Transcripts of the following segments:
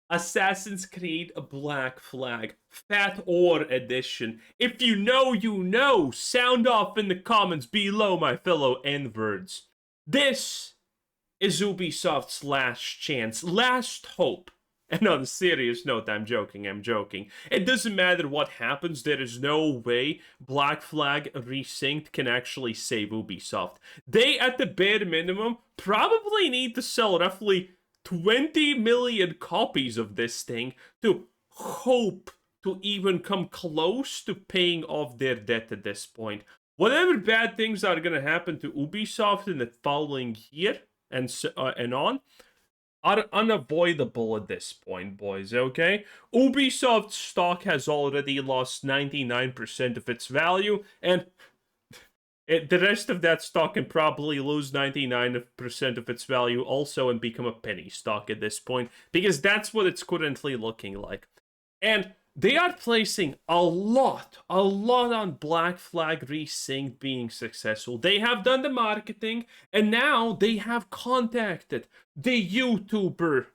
Assassin's Creed Black Flag Fat Ore Edition. If you know, you know. Sound off in the comments below, my fellow N-words. This is Ubisoft's last chance, last hope. And on a serious note, I'm joking. It doesn't matter what happens, there is no way Black Flag Resynced can actually save Ubisoft. They, at the bare minimum, probably need to sell roughly 20 million copies of this thing to hope to even come close to paying off their debt at this point. Whatever bad things are going to happen to Ubisoft in the following year and on are unavoidable at this point, boys, okay? Ubisoft stock has already lost 99% of its value, and the rest of that stock can probably lose 99% of its value also and become a penny stock at this point, because that's what it's currently looking like. And they are placing a lot on Black Flag Resynced being successful. They have done the marketing, and now they have contacted the YouTuber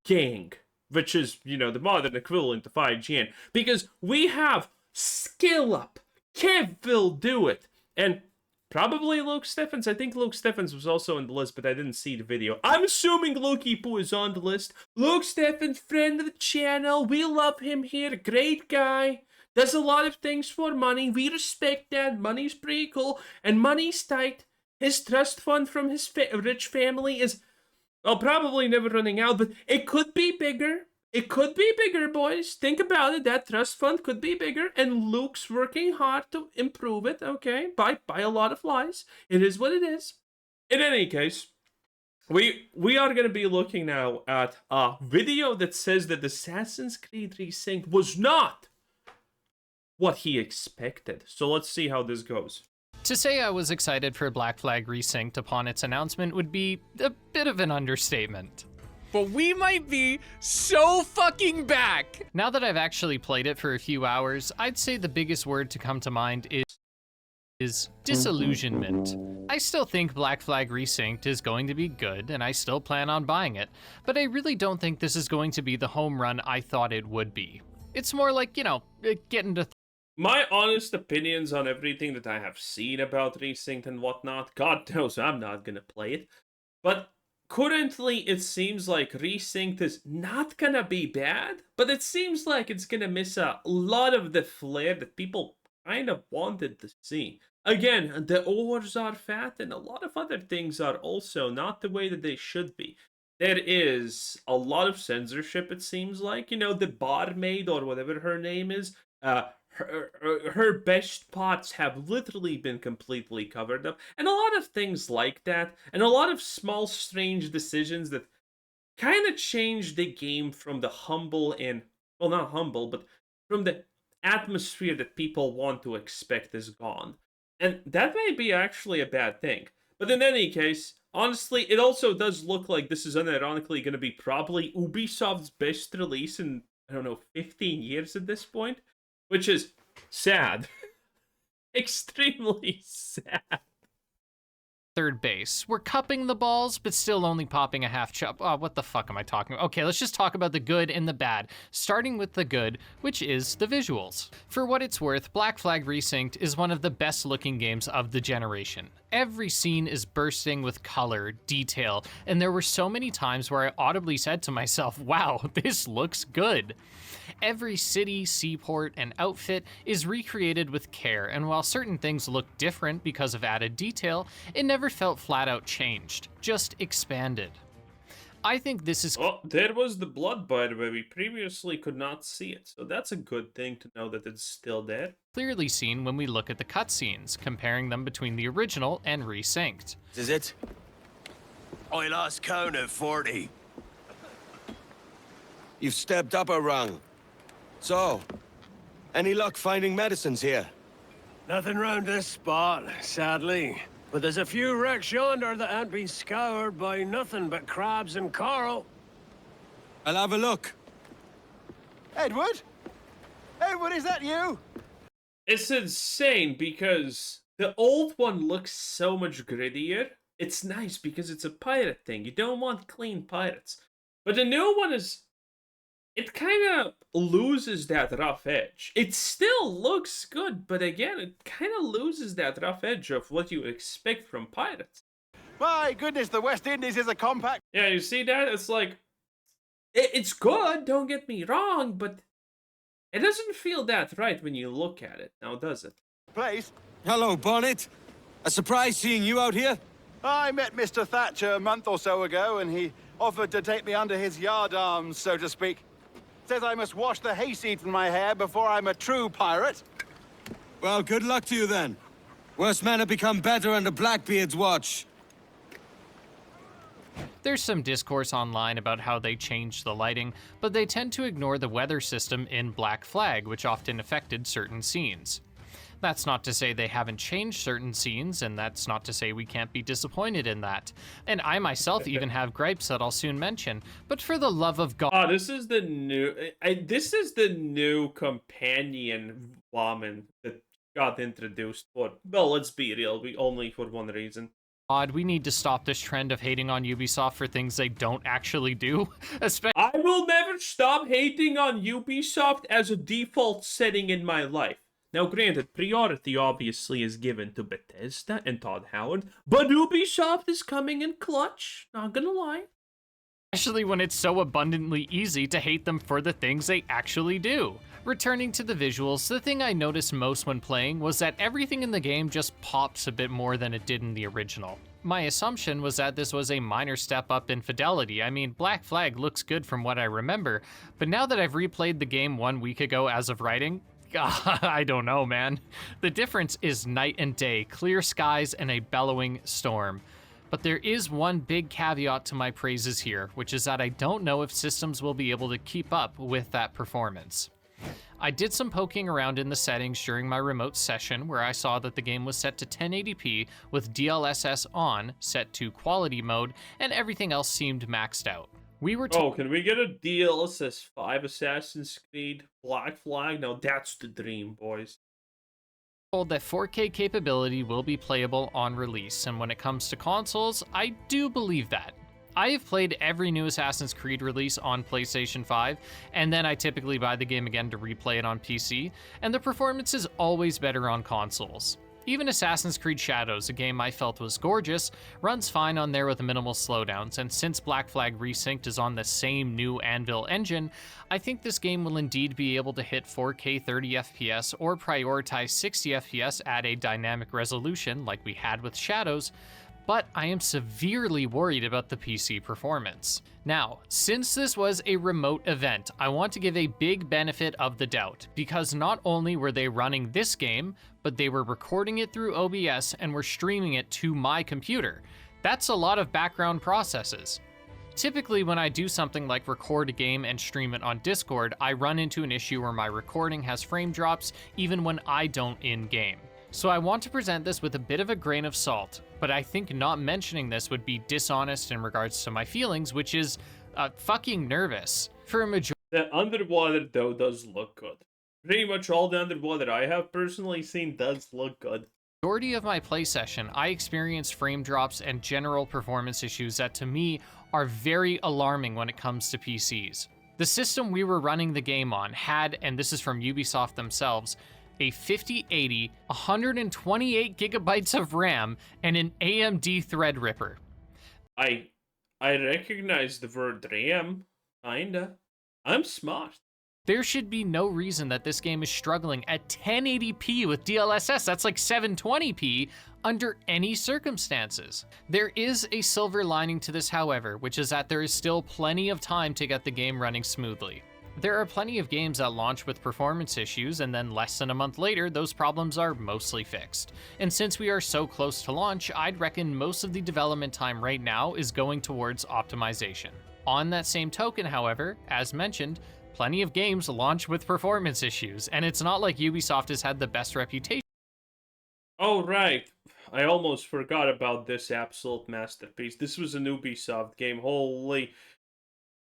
gang, which is, you know, the modern equivalent of IGN, because we have Skill Up, Kev will do it, and probably Luke Steffens. I think Luke Steffens was also on the list, but I didn't see the video. I'm assuming Lukey Poo is on the list. Luke Steffens, friend of the channel. We love him here. Great guy. Does a lot of things for money. We respect that. Money's pretty cool. And money's tight. His trust fund from his rich family is, well, probably never running out, but it could be bigger. It could be bigger, boys. Think about it. That trust fund could be bigger, and Luke's working hard to improve it, okay? By a lot of lies. It is what it is. In any case, we are going to be looking now at a video that says that Assassin's Creed Resynced was not what he expected. So let's see how this goes. To say I was excited for Black Flag Resynced upon its announcement would be a bit of an understatement. But we might be so fucking back! Now that I've actually played it for a few hours, I'd say the biggest word to come to mind is disillusionment. I still think Black Flag Resynced is going to be good, and I still plan on buying it, but I really don't think this is going to be the home run I thought it would be. It's more like, you know, getting to my honest opinions on everything that I have seen about Resynced and whatnot, God knows I'm not gonna play it, but currently, it seems like Resynced is not gonna be bad, but it seems like it's gonna miss a lot of the flair that people kind of wanted to see. Again, the ores are fat, and a lot of other things are also not the way that they should be. There is a lot of censorship, it seems like. You know, the barmaid, or whatever her name is, her best parts have literally been completely covered up, and a lot of things like that, and a lot of small strange decisions that kind of changed the game from the humble and, well, not humble, but from the atmosphere that people want to expect is gone. And that may be actually a bad thing. But in any case, honestly, it also does look like this is unironically going to be probably Ubisoft's best release in, I don't know, 15 years at this point. Which is sad. Extremely sad. third base. We're cupping the balls, but still only popping a half chop. Oh, what the fuck am I talking about? Okay, let's just talk about the good and the bad, starting with the good, which is the visuals. For what it's worth, Black Flag Resynced is one of the best looking games of the generation. Every scene is bursting with color, detail, and there were so many times where I audibly said to myself, wow, this looks good. Every city, seaport, and outfit is recreated with care, and while certain things look different because of added detail, it never felt flat out changed, just expanded. I think this is... Oh, there was the blood, by the way. We previously could not see it, so that's a good thing to know that it's still there. Clearly seen when we look at the cutscenes, comparing them between the original and Resynced. This is it? I lost count at 40. You've stepped up a rung. So, any luck finding medicines here? Nothing round this spot, sadly. But there's a few wrecks yonder that ain't been scoured by nothing but crabs and coral. I'll have a look. Edward? Edward, is that you? It's insane because the old one looks so much grittier. It's nice because it's a pirate thing. You don't want clean pirates. But the new one is it kind of loses that rough edge. It still looks good, but again, it kind of loses that rough edge of what you expect from pirates. My goodness, the West Indies is a compact Yeah, you see that? It's like, it's good, don't get me wrong, but it doesn't feel that right when you look at it, now does it? place. Hello, Bonnet. A surprise seeing you out here? I met Mr. Thatcher a month or so ago, and he offered to take me under his yardarms, so to speak. Says I must wash the hayseed from my hair before I'm a true pirate. Well, good luck to you then. Worse men have become better under Blackbeard's watch. There's some discourse online about how they changed the lighting, but they tend to ignore the weather system in Black Flag, which often affected certain scenes. That's not to say they haven't changed certain scenes, and that's not to say we can't be disappointed in that. And I myself even have gripes that I'll soon mention, but for the love of God... Oh, this is the new companion woman that got introduced for, well, let's be real, only for one reason. We need to stop this trend of hating on Ubisoft for things they don't actually do. I will never stop hating on Ubisoft as a default setting in my life. Now, granted, priority obviously is given to Bethesda and Todd Howard, but Ubisoft is coming in clutch, not gonna lie. Especially when it's so abundantly easy to hate them for the things they actually do. Returning to the visuals, the thing I noticed most when playing was that everything in the game just pops a bit more than it did in the original. My assumption was that this was a minor step up in fidelity. I mean, Black Flag looks good from what I remember, but now that I've replayed the game 1 week ago as of writing, I don't know, man. The difference is night and day, clear skies and a bellowing storm. But there is one big caveat to my praises here, which is that I don't know if systems will be able to keep up with that performance. I did some poking around in the settings during my remote session where I saw that the game was set to 1080p with DLSS on, set to quality mode, and everything else seemed maxed out. Can we get a DLSS 5 Assassin's Creed Black Flag? Now that's the dream, boys. Told that 4K capability will be playable on release, and when it comes to consoles, I do believe that. I have played every new Assassin's Creed release on PlayStation 5, and then I typically buy the game again to replay it on PC, and the performance is always better on consoles. Even Assassin's Creed Shadows, a game I felt was gorgeous, runs fine on there with minimal slowdowns, and since Black Flag Resynced is on the same new Anvil engine, I think this game will indeed be able to hit 4K 30 FPS or prioritize 60 FPS at a dynamic resolution like we had with Shadows, but I am severely worried about the PC performance. Now, since this was a remote event, I want to give a big benefit of the doubt, because not only were they running this game, but they were recording it through OBS and were streaming it to my computer. That's a lot of background processes. Typically, when I do something like record a game and stream it on Discord, I run into an issue where my recording has frame drops even when I don't in-game. So I want to present this with a bit of a grain of salt, but I think not mentioning this would be dishonest in regards to my feelings, which is fucking nervous. For a majority... The underwater, though, does look good. Pretty much all the underwater I have personally seen does look good. Majority of my play session, I experienced frame drops and general performance issues that to me are very alarming when it comes to PCs. The system we were running the game on had, and this is from Ubisoft themselves, a 5080, 128 gigabytes of RAM, and an AMD Threadripper. I recognize the word RAM, kinda. I'm smart. There should be no reason that this game is struggling at 1080p with DLSS, that's like 720p, under any circumstances. There is a silver lining to this, however, which is that there is still plenty of time to get the game running smoothly. There are plenty of games that launch with performance issues, and then less than a month later, those problems are mostly fixed. And since we are so close to launch, I'd reckon most of the development time right now is going towards optimization. On that same token, however, as mentioned, plenty of games launch with performance issues, and it's not like Ubisoft has had the best reputation. Oh, right. I almost forgot about this absolute masterpiece. This was an Ubisoft game, holy...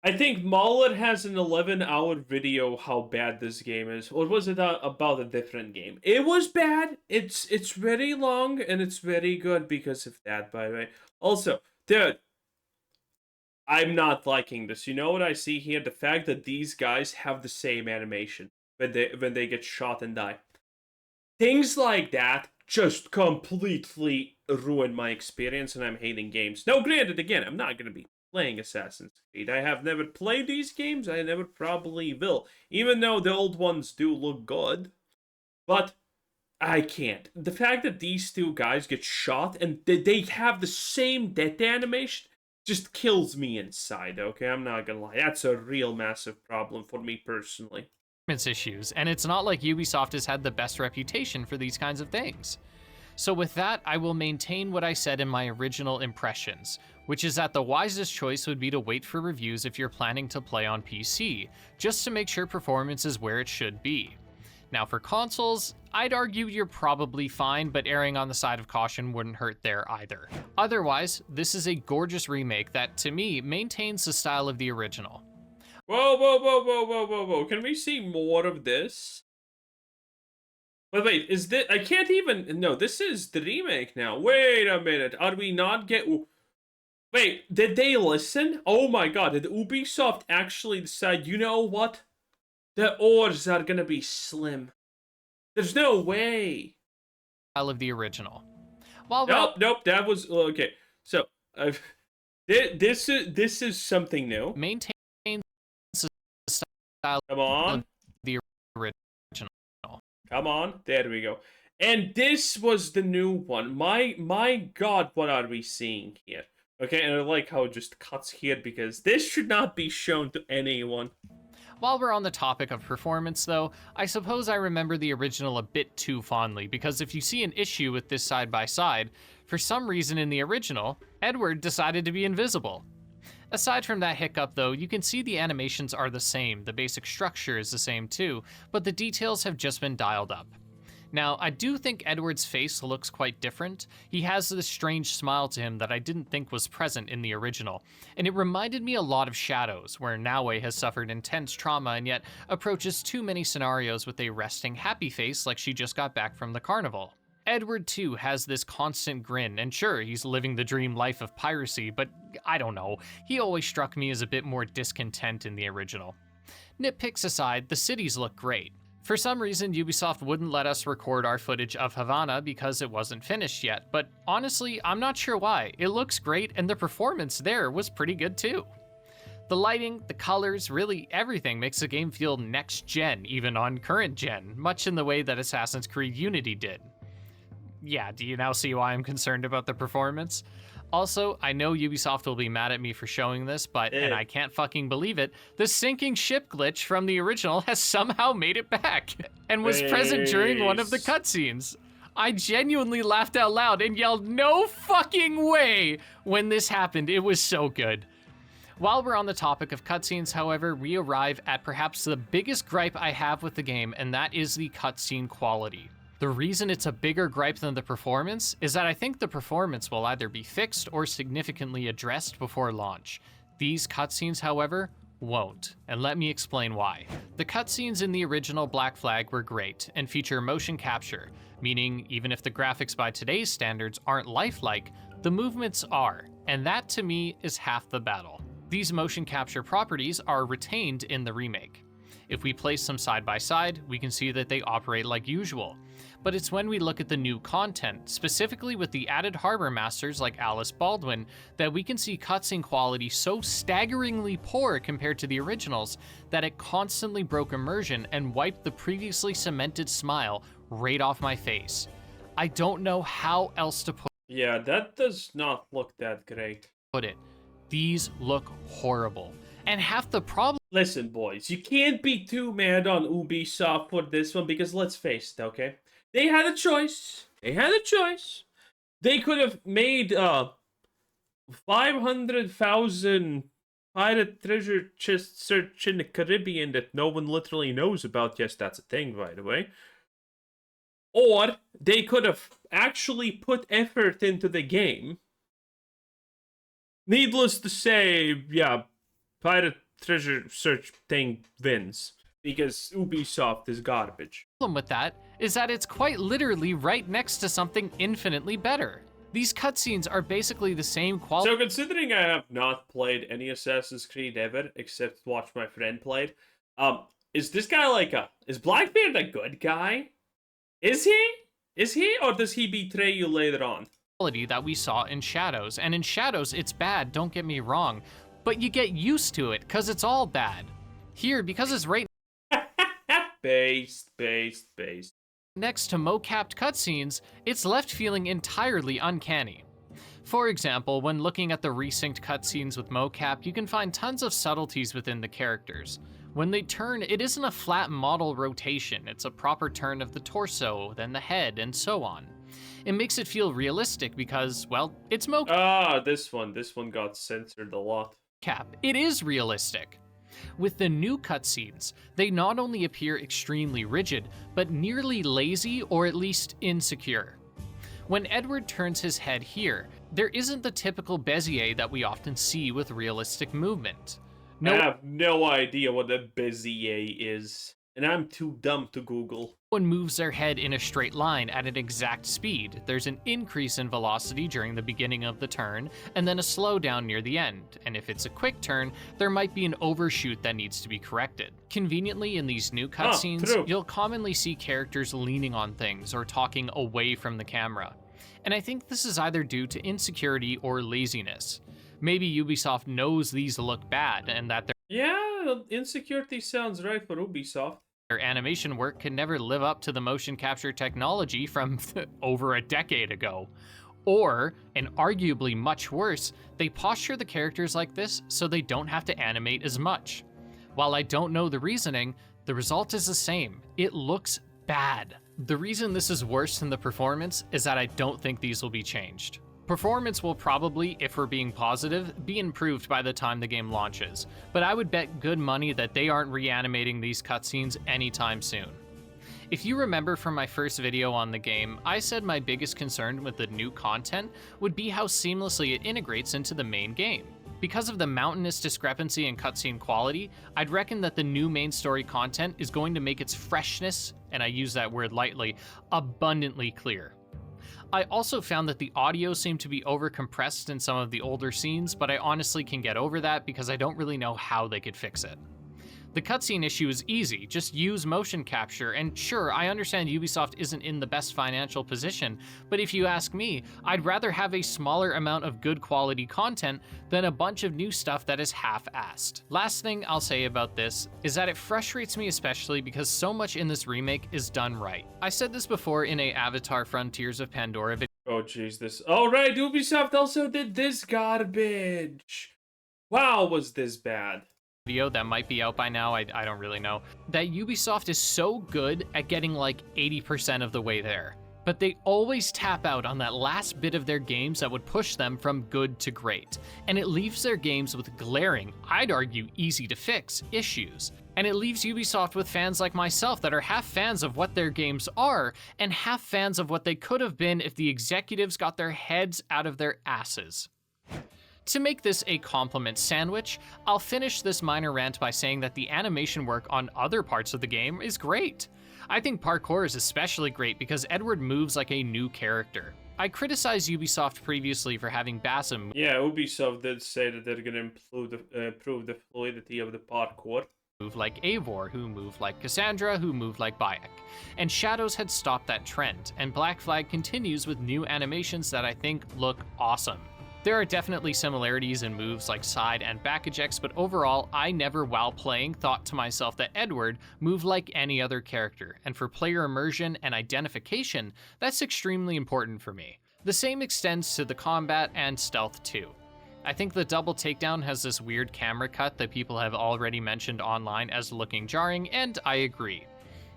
I think Mullet has an 11-hour video how bad this game is. Or was it about a different game? It was bad. It's very long and it's very good because of that, by the way. Also, dude, I'm not liking this. You know what I see here? The fact that these guys have the same animation when they get shot and die. Things like that just completely ruin my experience, and I'm hating games. Now, granted, again, I'm not gonna be playing Assassin's Creed. I have never played these games. I never probably will, even though the old ones do look good. But I can't. The fact that these two guys get shot and they have the same death animation just kills me inside, okay? I'm not gonna lie. That's a real massive problem for me personally. Issues, and it's not like Ubisoft has had the best reputation for these kinds of things. So with that, I will maintain what I said in my original impressions, which is that the wisest choice would be to wait for reviews if you're planning to play on PC, just to make sure performance is where it should be. Now for consoles, I'd argue you're probably fine, but erring on the side of caution wouldn't hurt there either. Otherwise, this is a gorgeous remake that, to me, maintains the style of the original. Whoa, whoa, whoa, whoa, whoa, whoa, whoa. Can we see more of this? But wait, is this... I can't even... No, this is the remake now. Wait a minute. Are we not get... Wait, did they listen? Oh my god, did Ubisoft actually decide, you know what? The ores are gonna be slim. There's no way. Style of the original. Nope, that was... Okay, so... this is something new. Maintain the style Come on. of the original. Come on, there we go. And this was the new one. My god, what are we seeing here? Okay, and I like how it just cuts here because this should not be shown to anyone. While we're on the topic of performance though, I suppose I remember the original a bit too fondly, because if you see an issue with this side by side, for some reason in the original, Edward decided to be invisible. Aside from that hiccup though, you can see the animations are the same, the basic structure is the same too, but the details have just been dialed up. Now, I do think Edward's face looks quite different. He has this strange smile to him that I didn't think was present in the original, and it reminded me a lot of Shadows, where Naue has suffered intense trauma and yet approaches too many scenarios with a resting happy face like she just got back from the carnival. Edward too has this constant grin, and sure, he's living the dream life of piracy, but I don't know, he always struck me as a bit more discontent in the original. Nitpicks aside, the cities look great. For some reason, Ubisoft wouldn't let us record our footage of Havana because it wasn't finished yet, but honestly, I'm not sure why. It looks great, and the performance there was pretty good too. The lighting, the colors, really everything makes the game feel next-gen, even on current-gen, much in the way that Assassin's Creed Unity did. Yeah, do you now see why I'm concerned about the performance? Also, I know Ubisoft will be mad at me for showing this, but, and I can't fucking believe it, the sinking ship glitch from the original has somehow made it back, and was present during one of the cutscenes. I genuinely laughed out loud and yelled, "No fucking way!" when this happened. It was so good. While we're on the topic of cutscenes, however, we arrive at perhaps the biggest gripe I have with the game, and that is the cutscene quality. The reason it's a bigger gripe than the performance is that I think the performance will either be fixed or significantly addressed before launch. These cutscenes, however, won't, and let me explain why. The cutscenes in the original Black Flag were great and feature motion capture, meaning even if the graphics by today's standards aren't lifelike, the movements are, and that to me is half the battle. These motion capture properties are retained in the remake. If we place them side by side, we can see that they operate like usual. But it's when we look at the new content, specifically with the added harbor masters like Alice Baldwin, that we can see cutscene quality so staggeringly poor compared to the originals that it constantly broke immersion and wiped the previously cemented smile right off my face. I don't know how else to put Yeah, that does not look that great. it. These look horrible. And half the problem... Listen, boys, you can't be too mad on Ubisoft for this one because let's face it, okay? They had a choice. They could have made 500,000 pirate treasure chest search in the Caribbean that no one literally knows about. Yes, that's a thing, by the way. Or they could have actually put effort into the game. Needless to say, yeah, pirate treasure search thing wins. Because Ubisoft is garbage. With that is that it's quite literally right next to something infinitely better. These cutscenes are basically the same quality. So considering I have not played any Assassin's Creed ever, except watch my friend played, is this guy like is Blackbeard a good guy? Is he? Is he? Or does he betray you later on? That we saw in Shadows. And in Shadows, it's bad, don't get me wrong. But you get used to it, because it's all bad. Here, because it's right Based. next to mo-capped cutscenes, it's left feeling entirely uncanny. For example, when looking at the resynced cutscenes with mocap, you can find tons of subtleties within the characters. When they turn, it isn't a flat model rotation, it's a proper turn of the torso, then the head, and so on. It makes it feel realistic because, well, it's mocap. Ah, this one got censored a lot. It is realistic. With the new cutscenes, they not only appear extremely rigid, but nearly lazy or at least insecure. When Edward turns his head here, there isn't the typical Bezier that we often see with realistic movement. I have no idea what a Bezier is, and I'm too dumb to Google. One moves their head in a straight line at an exact speed. There's an increase in velocity during the beginning of the turn, and then a slowdown near the end. And if it's a quick turn, there might be an overshoot that needs to be corrected. Conveniently, in these new cutscenes, you'll commonly see characters leaning on things or talking away from the camera. And I think this is either due to insecurity or laziness. Maybe Ubisoft knows these look bad and that Yeah, insecurity sounds right for Ubisoft. their animation work can never live up to the motion capture technology from over a decade ago. Or, and arguably much worse, they posture the characters like this so they don't have to animate as much. While I don't know the reasoning, the result is the same. It looks bad. The reason this is worse than the performance is that I don't think these will be changed. Performance will probably, if we're being positive, be improved by the time the game launches, but I would bet good money that they aren't reanimating these cutscenes anytime soon. If you remember from my first video on the game, I said my biggest concern with the new content would be how seamlessly it integrates into the main game. Because of the mountainous discrepancy in cutscene quality, I'd reckon that the new main story content is going to make its freshness, and I use that word lightly, abundantly clear. I also found that the audio seemed to be over-compressed in some of the older scenes, but I honestly can get over that because I don't really know how they could fix it. The cutscene issue is easy, just use motion capture, and sure, I understand Ubisoft isn't in the best financial position, but if you ask me, I'd rather have a smaller amount of good quality content than a bunch of new stuff that is half-assed. Last thing I'll say about this is that it frustrates me especially because so much in this remake is done right. I said this before in a Avatar Frontiers of Pandora video. Oh jeez, this. Oh right, Ubisoft also did this garbage. Wow, was this bad? That might be out by now, I don't really know, that Ubisoft is so good at getting like 80% of the way there. But they always tap out on that last bit of their games that would push them from good to great. And it leaves their games with glaring, I'd argue easy to fix, issues. And it leaves Ubisoft with fans like myself that are half fans of what their games are, and half fans of what they could have been if the executives got their heads out of their asses. To make this a compliment sandwich, I'll finish this minor rant by saying that the animation work on other parts of the game is great. I think Parkour is especially great because Edward moves like a new character. I criticized Ubisoft previously for having Basim Yeah, Ubisoft did say that they're gonna improve the fluidity of the parkour. move like Eivor, who moved like Cassandra, who moved like Bayek. And Shadows had stopped that trend, and Black Flag continues with new animations that I think look awesome. There are definitely similarities in moves like side and back ejects, but overall, I never, while playing, thought to myself that Edward moved like any other character, and for player immersion and identification, that's extremely important for me. The same extends to the combat and stealth too. I think the double takedown has this weird camera cut that people have already mentioned online as looking jarring, and I agree.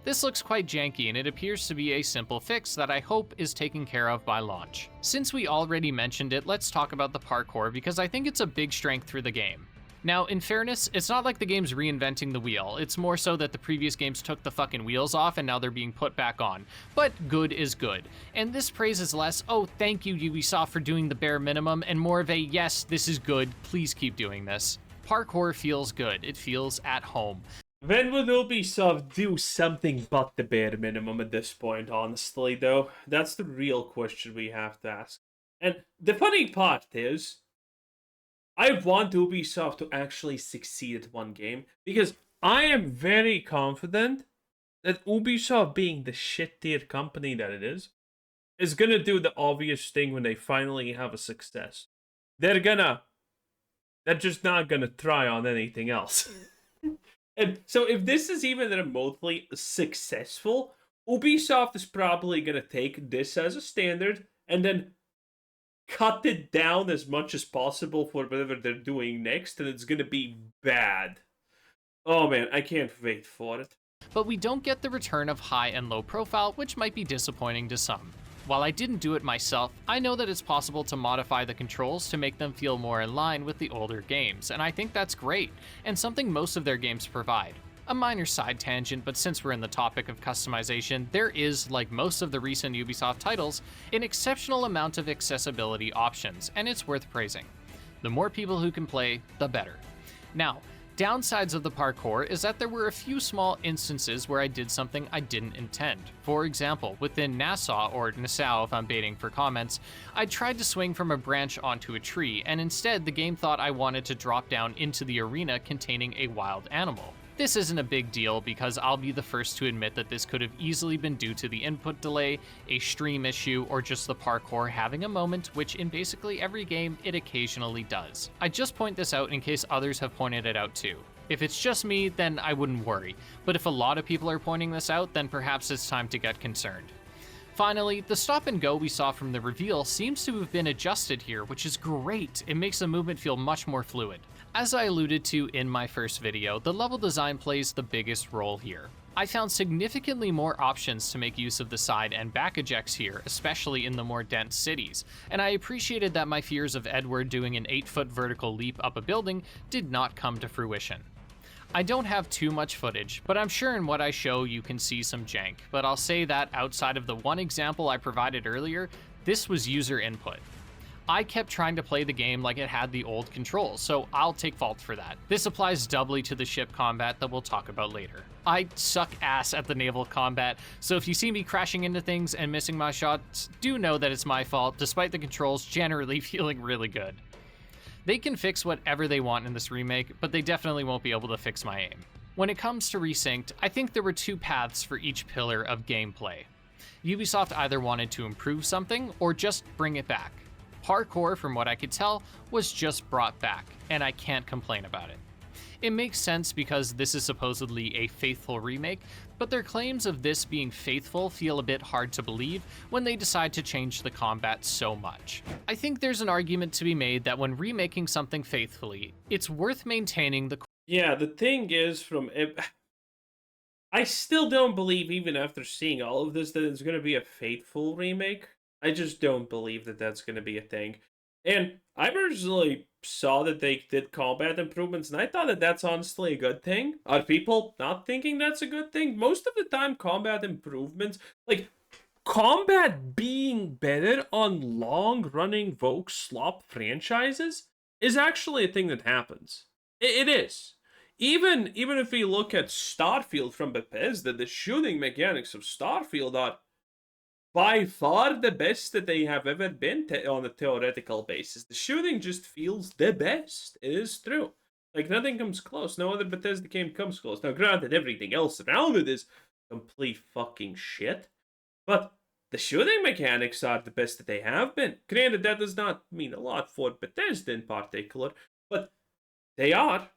This looks quite janky and it appears to be a simple fix that I hope is taken care of by launch. Since we already mentioned it, let's talk about the parkour because I think it's a big strength for the game. Now, in fairness, it's not like the game's reinventing the wheel, it's more so that the previous games took the fucking wheels off and now they're being put back on. But good is good. And this praise is less, oh thank you Ubisoft for doing the bare minimum, and more of a yes, this is good, please keep doing this. Parkour feels good, it feels at home. When would Ubisoft do something but the bare minimum at this point, honestly, though? That's the real question we have to ask. And the funny part is, I want Ubisoft to actually succeed at one game, because I am very confident that Ubisoft, being the shit tier company that it is gonna do the obvious thing when they finally have a success. They're just not gonna try on anything else. And so if this is even remotely successful, Ubisoft is probably gonna take this as a standard and then cut it down as much as possible for whatever they're doing next, and it's gonna be bad. Oh man, I can't wait for it. But we don't get the return of high and low profile, which might be disappointing to some. While I didn't do it myself, I know that it's possible to modify the controls to make them feel more in line with the older games, and I think that's great, and something most of their games provide. A minor side tangent, but since we're in the topic of customization, there is, like most of the recent Ubisoft titles, an exceptional amount of accessibility options, and it's worth praising. The more people who can play, the better. Now, downsides of the parkour is that there were a few small instances where I did something I didn't intend. For example, within Nassau, or Nassau if I'm baiting for comments, I tried to swing from a branch onto a tree, and instead the game thought I wanted to drop down into the arena containing a wild animal. This isn't a big deal because I'll be the first to admit that this could have easily been due to the input delay, a stream issue, or just the parkour having a moment, which in basically every game it occasionally does. I just point this out in case others have pointed it out too. If it's just me, then I wouldn't worry, but if a lot of people are pointing this out, then perhaps it's time to get concerned. Finally, the stop and go we saw from the reveal seems to have been adjusted here, which is great. It makes the movement feel much more fluid. As I alluded to in my first video, the level design plays the biggest role here. I found significantly more options to make use of the side and back ejects here, especially in the more dense cities, and I appreciated that my fears of Edward doing an 8-foot vertical leap up a building did not come to fruition. I don't have too much footage, but I'm sure in what I show you can see some jank, but I'll say that outside of the one example I provided earlier, this was user input. I kept trying to play the game like it had the old controls, so I'll take fault for that. This applies doubly to the ship combat that we'll talk about later. I suck ass at the naval combat, so if you see me crashing into things and missing my shots, do know that it's my fault, despite the controls generally feeling really good. They can fix whatever they want in this remake, but they definitely won't be able to fix my aim. When it comes to Resynced, I think there were two paths for each pillar of gameplay. Ubisoft either wanted to improve something or just bring it back. Parkour, from what I could tell, was just brought back, and I can't complain about it. It makes sense because this is supposedly a faithful remake, but their claims of this being faithful feel a bit hard to believe when they decide to change the combat so much. I think there's an argument to be made that when remaking something faithfully, it's worth maintaining the... Yeah, the thing is, I still don't believe, even after seeing all of this, that it's going to be a faithful remake. I just don't believe that that's going to be a thing. And I personally saw that they did combat improvements, and I thought that that's honestly a good thing. Are people not thinking that's a good thing? Most of the time, combat improvements, like combat being better on long-running Vogue slop franchises, is actually a thing that happens. It is. Even if we look at Starfield from Bethesda, the shooting mechanics of Starfield are by far the best that they have ever been on a theoretical basis. The shooting just feels the best. It is true. Like, nothing comes close. No other Bethesda game comes close. Now, granted, everything else around it is complete fucking shit. But the shooting mechanics are the best that they have been. Granted, that does not mean a lot for Bethesda in particular, but they are.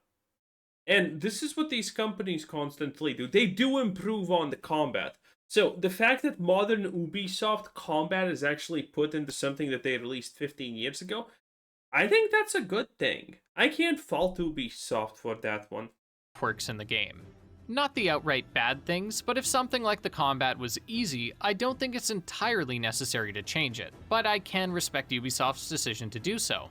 And this is what these companies constantly do. They do improve on the combat. So, the fact that modern Ubisoft combat is actually put into something that they released 15 years ago, I think that's a good thing. I can't fault Ubisoft for that one. Quirks in the game. Not the outright bad things, but if something like the combat was easy, I don't think it's entirely necessary to change it, but I can respect Ubisoft's decision to do so.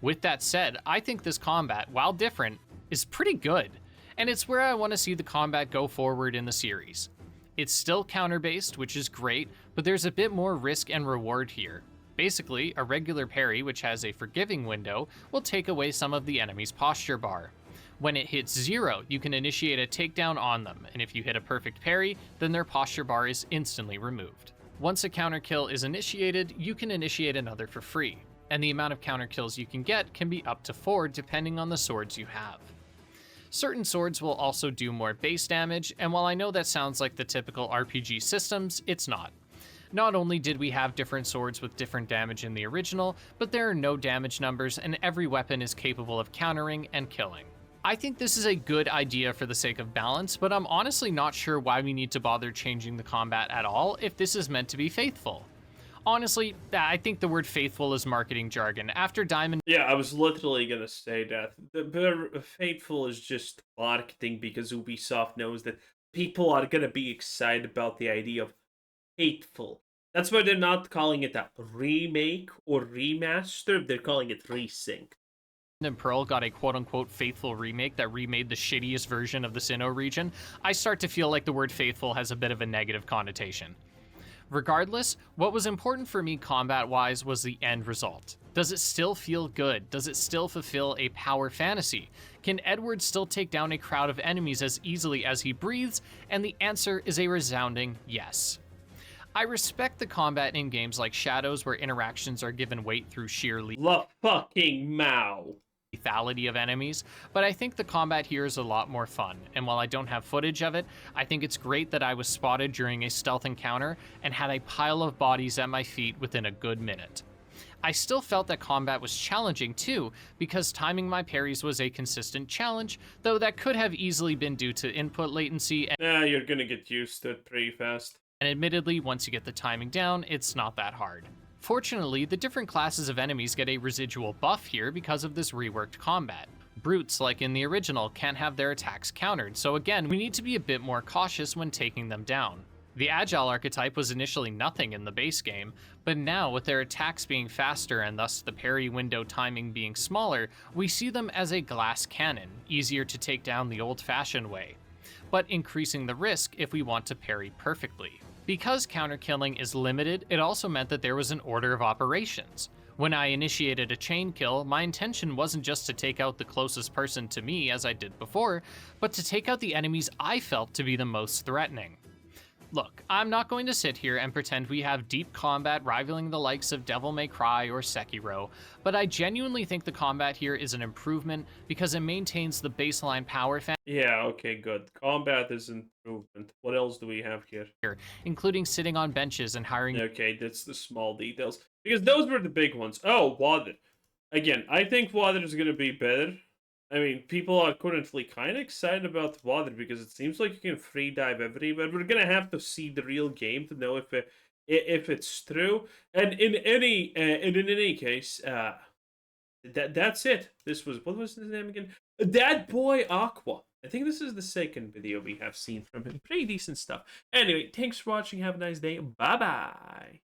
With that said, I think this combat, while different, is pretty good, and it's where I want to see the combat go forward in the series. It's still counter-based, which is great, but there's a bit more risk and reward here. Basically, a regular parry, which has a forgiving window, will take away some of the enemy's posture bar. When it hits 0, you can initiate a takedown on them, and if you hit a perfect parry, then their posture bar is instantly removed. Once a counter kill is initiated, you can initiate another for free, and the amount of counter kills you can get can be up to 4 depending on the swords you have. Certain swords will also do more base damage, and while I know that sounds like the typical RPG systems, it's not. Not only did we have different swords with different damage in the original, but there are no damage numbers and every weapon is capable of countering and killing. I think this is a good idea for the sake of balance, but I'm honestly not sure why we need to bother changing the combat at all if this is meant to be faithful. Honestly, I think the word faithful is marketing jargon. After Diamond... Yeah, I was literally gonna say that. The faithful is just marketing because Ubisoft knows that people are gonna be excited about the idea of hateful. That's why they're not calling it a remake or remaster, they're calling it Resynced. and Pearl got a quote-unquote faithful remake that remade the shittiest version of the Sinnoh region, I start to feel like the word faithful has a bit of a negative connotation. Regardless, what was important for me combat-wise was the end result. Does it still feel good? Does it still fulfill a power fantasy? Can Edward still take down a crowd of enemies as easily as he breathes? And the answer is a resounding yes. I respect the combat in games like Shadows where interactions are given weight through sheer fucking Mao. lethality of enemies, but I think the combat here is a lot more fun, and while I don't have footage of it, I think it's great that I was spotted during a stealth encounter and had a pile of bodies at my feet within a good minute. I still felt that combat was challenging too, because timing my parries was a consistent challenge, though that could have easily been due to input latency and You're gonna get used to it pretty fast. admittedly, once you get the timing down, it's not that hard. Fortunately, the different classes of enemies get a residual buff here because of this reworked combat. Brutes, like in the original, can't have their attacks countered, so again, we need to be a bit more cautious when taking them down. The Agile archetype was initially nothing in the base game, but now with their attacks being faster and thus the parry window timing being smaller, we see them as a glass cannon, easier to take down the old-fashioned way, but increasing the risk if we want to parry perfectly. Because counter-killing is limited, it also meant that there was an order of operations. When I initiated a chain kill, my intention wasn't just to take out the closest person to me as I did before, but to take out the enemies I felt to be the most threatening. Look, I'm not going to sit here and pretend we have deep combat rivaling the likes of Devil May Cry or Sekiro, but I genuinely think the combat here is an improvement because it maintains the baseline power Yeah, okay, good. Combat is improvement. What else do we have here? including sitting on benches and hiring Okay, that's the small details. Because those were the big ones. Oh, water. Again, I think water is going to be better. I mean, people are currently kind of excited about water because it seems like you can free dive everywhere. We're going to have to see the real game to know if it's true. And in any case, that's it. This was, what was his name again? That Boy Aqua. I think this is the second video we have seen from him. Pretty decent stuff. Anyway, thanks for watching. Have a nice day. Bye-bye.